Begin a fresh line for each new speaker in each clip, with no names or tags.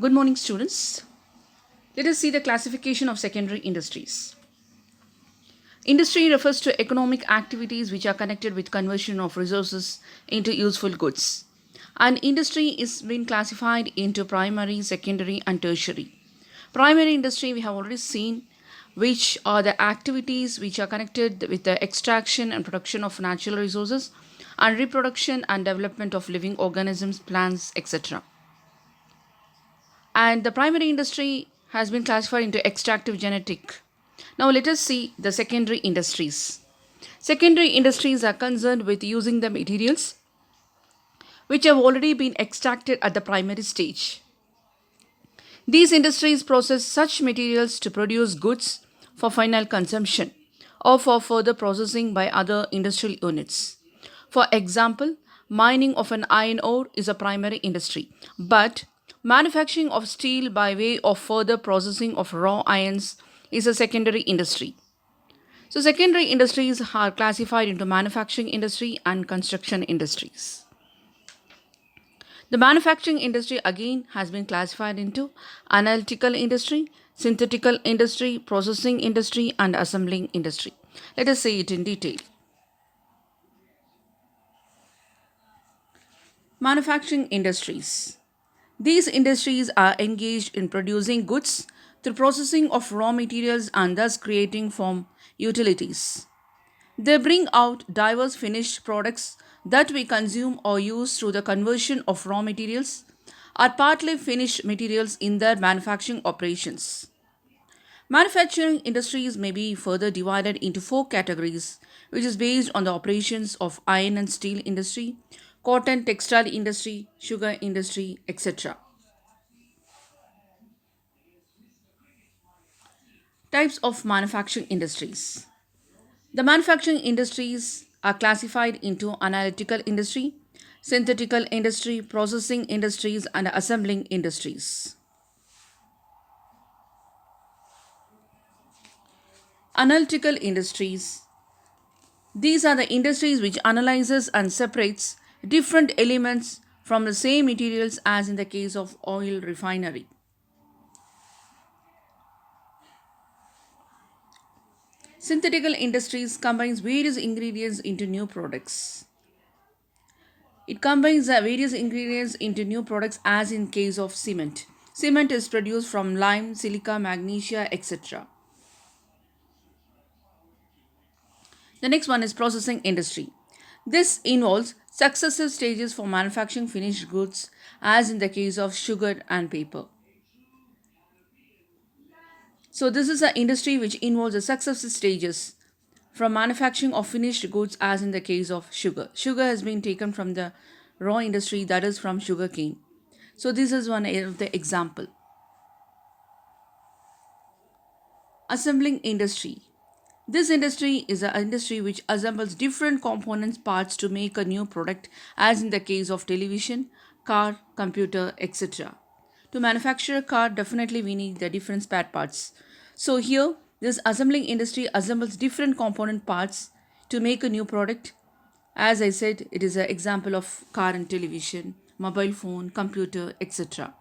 Good morning, students. Let us see the classification of secondary industries. Industry refers to economic activities which are connected with conversion of resources into useful goods. And industry is being classified into primary, secondary, and tertiary. Primary industry we have already seen, which are the activities which are connected with the extraction and production of natural resources and reproduction and development of living organisms, plants, etc. And the primary industry has been classified into extractive genetic. Now let us see the secondary industries. Secondary industries are concerned with using the materials which have already been extracted at the primary stage. These industries process such materials to produce goods for final consumption or for further processing by other industrial units. For example, mining of an iron ore is a primary industry, but manufacturing of steel by way of further processing of raw irons is a secondary industry. So, secondary industries are classified into manufacturing industry and construction industries. The manufacturing industry again has been classified into analytical industry, synthetical industry, processing industry, and assembling industry. Let us see it in detail. Manufacturing industries. These industries are engaged in producing goods through processing of raw materials and thus creating from utilities. They bring out diverse finished products that we consume or use through the conversion of raw materials or partly finished materials in their manufacturing operations. Manufacturing industries may be further divided into four categories, which is based on the operations of iron and steel industry, cotton textile industry, sugar industry, etc. Types of manufacturing industries. The manufacturing industries are classified into analytical industry, synthetical industry, processing industries, and assembling industries. Analytical industries. These are the industries which analyzes and separates different elements from the same materials as in the case of oil refinery. Synthetical industries combines various ingredients into new products. It combines the various ingredients into new products as in case of cement. Cement is produced from lime, silica, magnesia, etc. The next one is processing industry. This involves successive stages for manufacturing finished goods as in the case of sugar and paper. So this is an industry which involves the successive stages from manufacturing of finished goods as in the case of sugar. Sugar has been taken from the raw industry, that is from sugar cane. So this is one of the example. Assembling industry. This industry is an industry which assembles different components parts to make a new product as in the case of television, car, computer, etc. To manufacture a car, definitely we need the different spare parts. So here, this assembling industry assembles different component parts to make a new product. As I said, it is an example of car and television, mobile phone, computer, etc.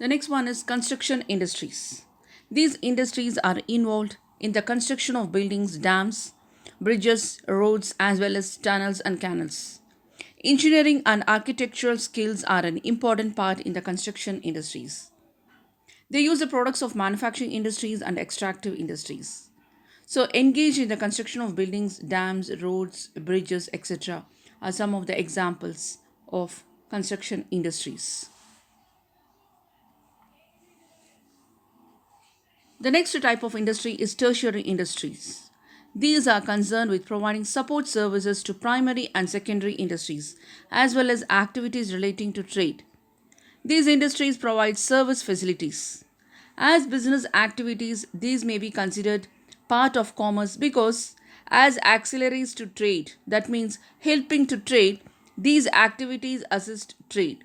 The next one is construction industries. These industries are involved in the construction of buildings, dams, bridges, roads, as well as tunnels and canals. Engineering and architectural skills are an important part in the construction industries. They use the products of manufacturing industries and extractive industries. So, engage in the construction of buildings, dams, roads, bridges, etc., are some of the examples of construction industries. The next type of industry is tertiary industries. These are concerned with providing support services to primary and secondary industries, as well as activities relating to trade. These industries provide service facilities. As business activities, these may be considered part of commerce because, as auxiliaries to trade, that means helping to trade, these activities assist trade.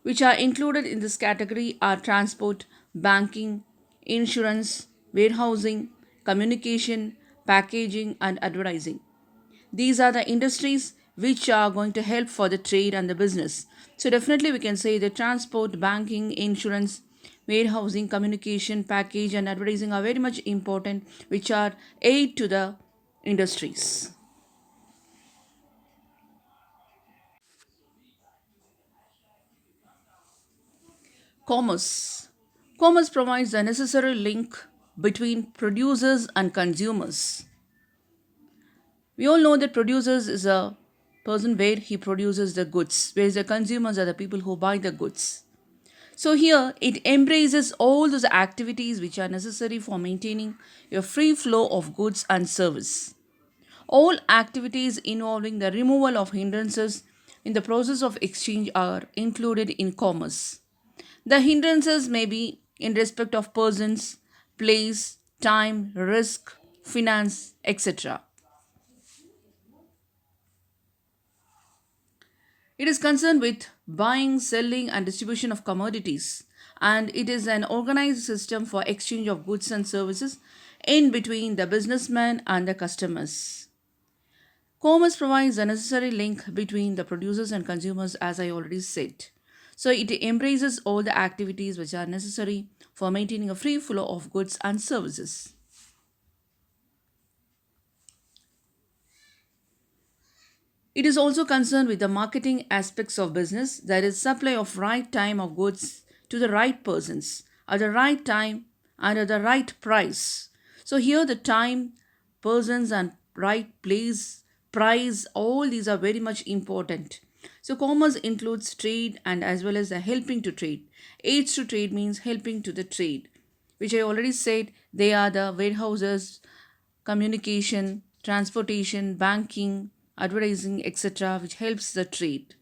Which are included in this category are transport, banking, insurance, warehousing, communication, packaging, and advertising. These are the industries which are going to help for the trade and the business. So definitely we can say the transport, banking, insurance, warehousing, communication, package and advertising are very much important, which are aid to the industries. Commerce. Commerce provides the necessary link between producers and consumers. We all know that producers is a person where he produces the goods, whereas the consumers are the people who buy the goods. So here it embraces all those activities which are necessary for maintaining a free flow of goods and service. All activities involving the removal of hindrances in the process of exchange are included in commerce. The hindrances may be in respect of persons, place, time, risk, finance, etc. It is concerned with buying, selling, and distribution of commodities, and it is an organized system for exchange of goods and services in between the businessman and the customers. Commerce provides a necessary link between the producers and consumers, as I already said. So it embraces all the activities which are necessary for maintaining a free flow of goods and services. It is also concerned with the marketing aspects of business, that is, supply of right time of goods to the right persons at the right time and at the right price. So, here the time, persons, and right place, price, all these are very much important. So, commerce includes trade and as well as the helping to trade. Aids to trade means helping to the trade, which I already said they are the warehouses, communication, transportation, banking, advertising, etc., which helps the trade.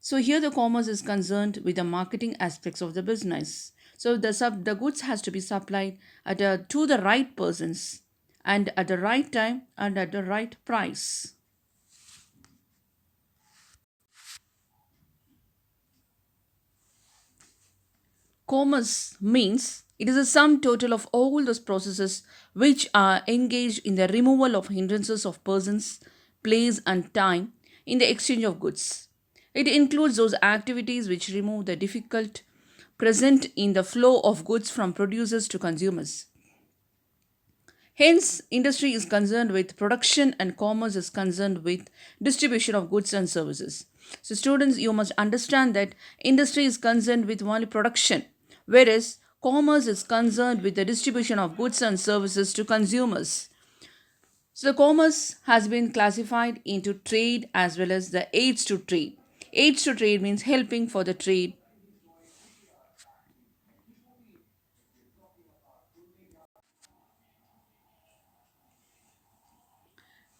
So here the commerce is concerned with the marketing aspects of the business. So the goods has to be supplied to the right persons and at the right time and at the right price. Commerce means it is a sum total of all those processes which are engaged in the removal of hindrances of persons, place, and time in the exchange of goods. It includes those activities which remove the difficult present in the flow of goods from producers to consumers. Hence, industry is concerned with production and commerce is concerned with distribution of goods and services. So, students, you must understand that industry is concerned with only production, whereas commerce is concerned with the distribution of goods and services to consumers. So, the commerce has been classified into trade as well as the aids to trade. Aids to trade means helping for the trade.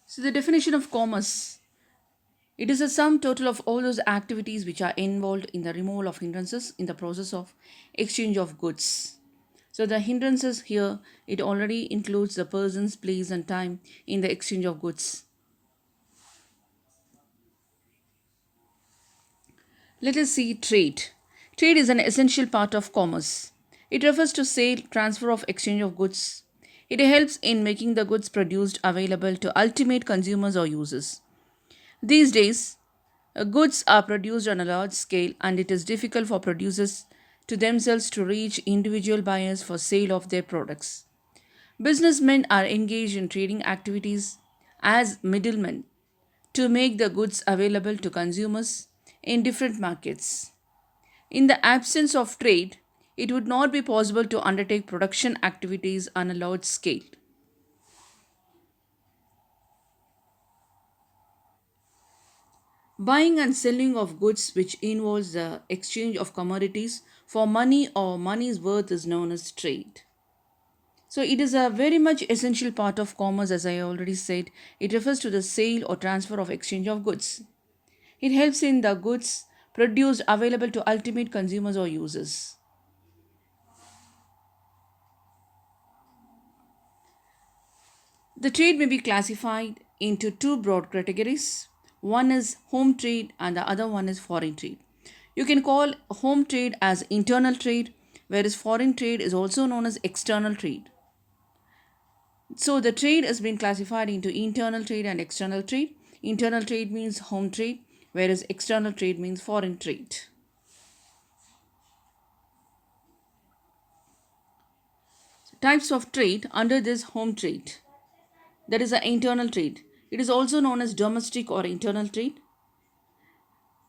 So, the definition of commerce, it is a sum total of all those activities which are involved in the removal of hindrances in the process of exchange of goods. So the hindrances here, it already includes the persons, place and time in the exchange of goods. Let us see trade. Trade is an essential part of commerce. It refers to sale, transfer of exchange of goods. It helps in making the goods produced available to ultimate consumers or users. These days, goods are produced on a large scale and it is difficult for producers to themselves to reach individual buyers for sale of their products. Businessmen are engaged in trading activities as middlemen to make the goods available to consumers in different markets. In the absence of trade, it would not be possible to undertake production activities on a large scale. Buying and selling of goods, which involves the exchange of commodities for money or money's worth, is known as trade. So, it is a very much essential part of commerce, as I already said. It refers to the sale or transfer of exchange of goods. It helps in the goods produced available to ultimate consumers or users. The trade may be classified into two broad categories. One is home trade and the other one is foreign trade. You can call home trade as internal trade, whereas foreign trade is also known as external trade. So the trade has been classified into internal trade and external trade. Internal trade means home trade, whereas external trade means foreign trade. Types of trade under this home trade, that is the internal trade. It is also known as domestic or internal trade.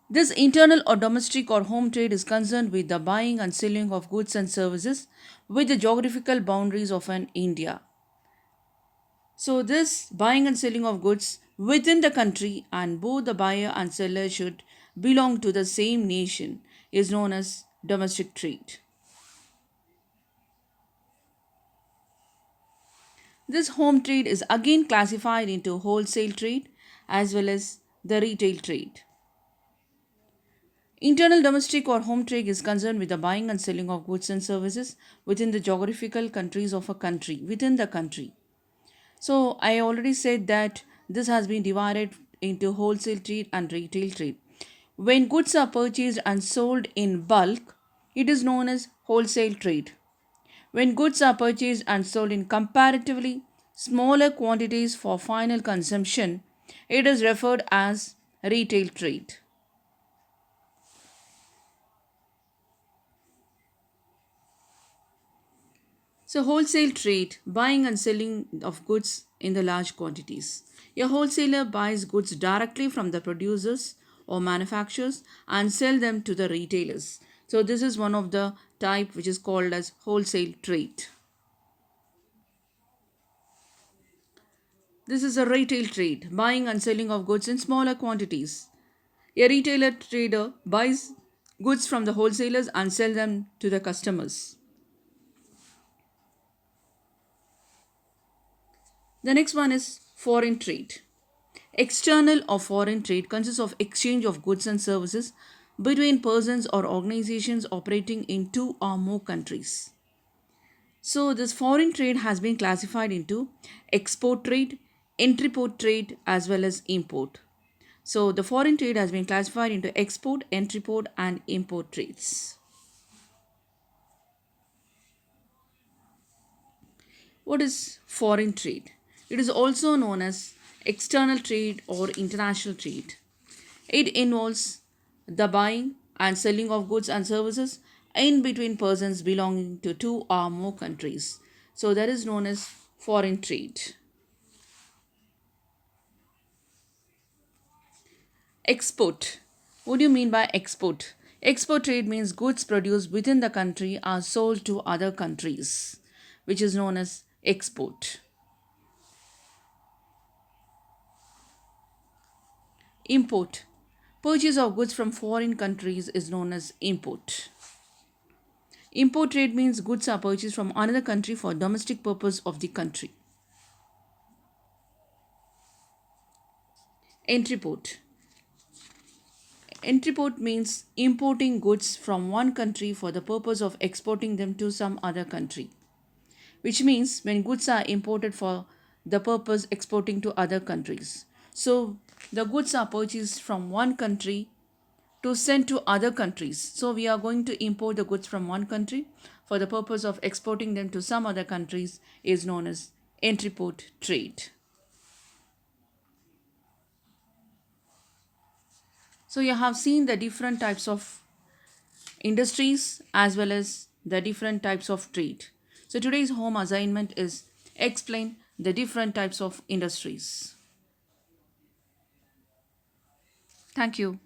This internal or domestic or home trade is concerned with the buying and selling of goods and services with the geographical boundaries of an India. So, this buying and selling of goods within the country and both the buyer and seller should belong to the same nation is known as domestic trade. This home trade is again classified into wholesale trade as well as the retail trade. Internal domestic or home trade is concerned with the buying and selling of goods and services within the geographical countries of a country, within the country. So, I already said that this has been divided into wholesale trade and retail trade. When goods are purchased and sold in bulk, it is known as wholesale trade. When goods are purchased and sold in comparatively smaller quantities for final consumption, it is referred as retail trade. So, wholesale trade, buying and selling of goods in the large quantities. A wholesaler buys goods directly from the producers or manufacturers and sell them to the retailers. So, this is one of the type which is called as wholesale trade. This is a retail trade, buying and selling of goods in smaller quantities. A retailer trader buys goods from the wholesalers and sell them to the customers. The next one is foreign trade. External or foreign trade consists of exchange of goods and services between persons or organizations operating in two or more countries. So, this foreign trade has been classified into export trade, entry-port trade, as well as import. So, the foreign trade has been classified into export, entry-port, and import trades. What is foreign trade? It is also known as external trade or international trade. It involves the buying and selling of goods and services in between persons belonging to two or more countries. So that is known as foreign trade. Export. What do you mean by export? Export trade means goods produced within the country are sold to other countries, which is known as export. Import. Purchase of goods from foreign countries is known as import. Import trade means goods are purchased from another country for domestic purpose of the country. Entry port. Entry port means importing goods from one country for the purpose of exporting them to some other country, which means when goods are imported for the purpose exporting to other countries. So the goods are purchased from one country to send to other countries. So we are going to import the goods from one country for the purpose of exporting them to some other countries is known as entry port trade. So you have seen the different types of industries as well as the different types of trade. So today's home assignment is explain the different types of industries. Thank you.